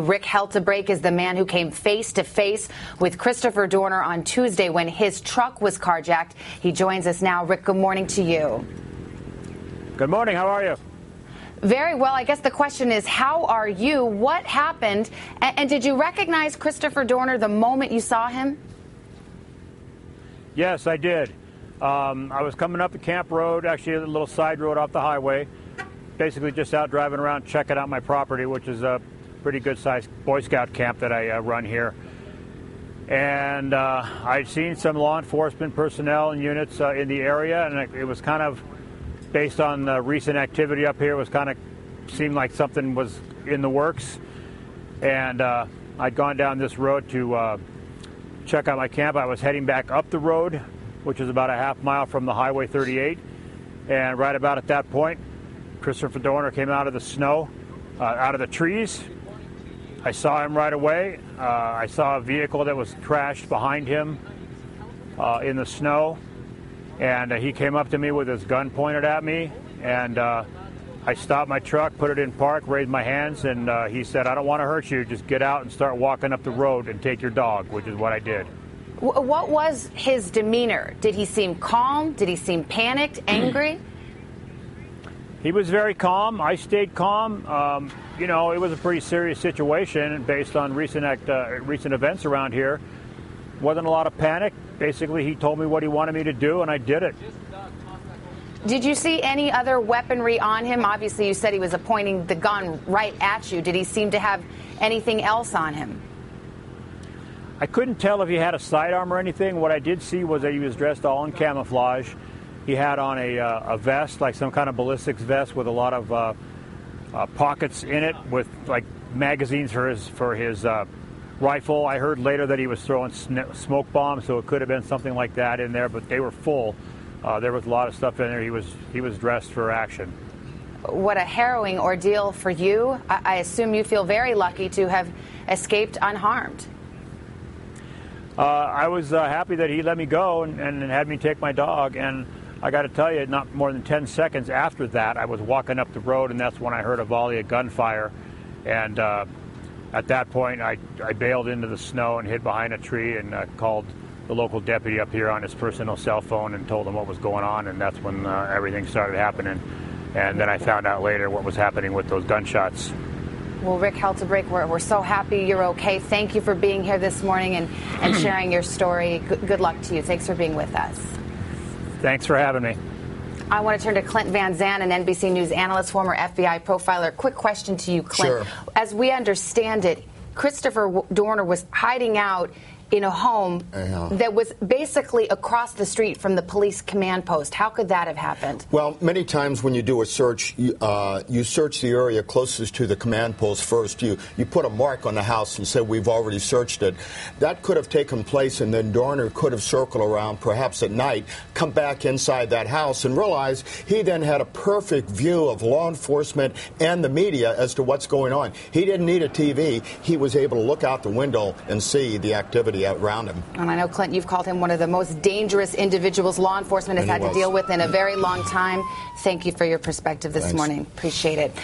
Rick Heltebrake is the man who came face-to-face with Christopher Dorner on Tuesday when his truck was carjacked. He joins us now. Rick, good morning to you. Good morning. How are you? Very well. I guess the question is, how are you? What happened? And did you recognize Christopher Dorner the moment you saw him? Yes, I did. I was coming up the camp road, actually a little side road off the highway, basically just out driving around checking out my property, which is a pretty good-sized Boy Scout camp that I run here. And I'd seen some law enforcement personnel and units in the area, and it was kind of based on the recent activity up here. It was kind of seemed like something was in the works. And I'd gone down this road to check out my camp. I was heading back up the road, which is about a half mile from the Highway 38. And right about at that point, Christopher Dorner came out of the snow, out of the trees. I saw him right away. I saw a vehicle that was crashed behind him in the snow. And he came up to me with his gun pointed at me. And I stopped my truck, put it in park, raised my hands, and he said, "I don't want to hurt you. Just get out and start walking up the road and take your dog," which is what I did. What was his demeanor? Did he seem calm? Did he seem panicked, angry? He was very calm. I stayed calm. You know, it was a pretty serious situation based on recent events around here. Wasn't a lot of panic. Basically, he told me what he wanted me to do, and I did it. Did you see any other weaponry on him? Obviously, you said he was pointing the gun right at you. Did he seem to have anything else on him? I couldn't tell if he had a sidearm or anything. What I did see was that he was dressed all in camouflage. He had on a vest, like some kind of ballistics vest with a lot of pockets in it with like magazines for his rifle. I heard later that he was throwing smoke bombs, so it could have been something like that in there, but they were full. There was a lot of stuff in there. He was dressed for action. What a harrowing ordeal for you. I assume you feel very lucky to have escaped unharmed. I was happy that he let me go and had me take my dog, and I got to tell you, not more than 10 seconds after that, I was walking up the road, and that's when I heard a volley of gunfire. And at that point, I bailed into the snow and hid behind a tree and called the local deputy up here on his personal cell phone and told him what was going on, and that's when everything started happening. And then I found out later what was happening with those gunshots. Well, Rick Heltebrake, we're so happy you're okay. Thank you for being here this morning and sharing your story. Good luck to you. Thanks for being with us. Thanks for having me. I want to turn to Clint Van Zandt, an NBC News analyst, former FBI profiler. Quick question to you, Clint. Sure. As we understand it, Christopher Dorner was hiding out in a home that was basically across the street from the police command post. How could that have happened? Well, many times when you do a search, you search the area closest to the command post first. You put a mark on the house and say, "We've already searched it." That could have taken place, and then Dorner could have circled around, perhaps at night, come back inside that house and realize he then had a perfect view of law enforcement and the media as to what's going on. He didn't need a TV. He was able to look out the window and see the activity around him. And I know, Clint, you've called him one of the most dangerous individuals law enforcement has had to deal with in a very long time. Thank you for your perspective this morning. Appreciate it.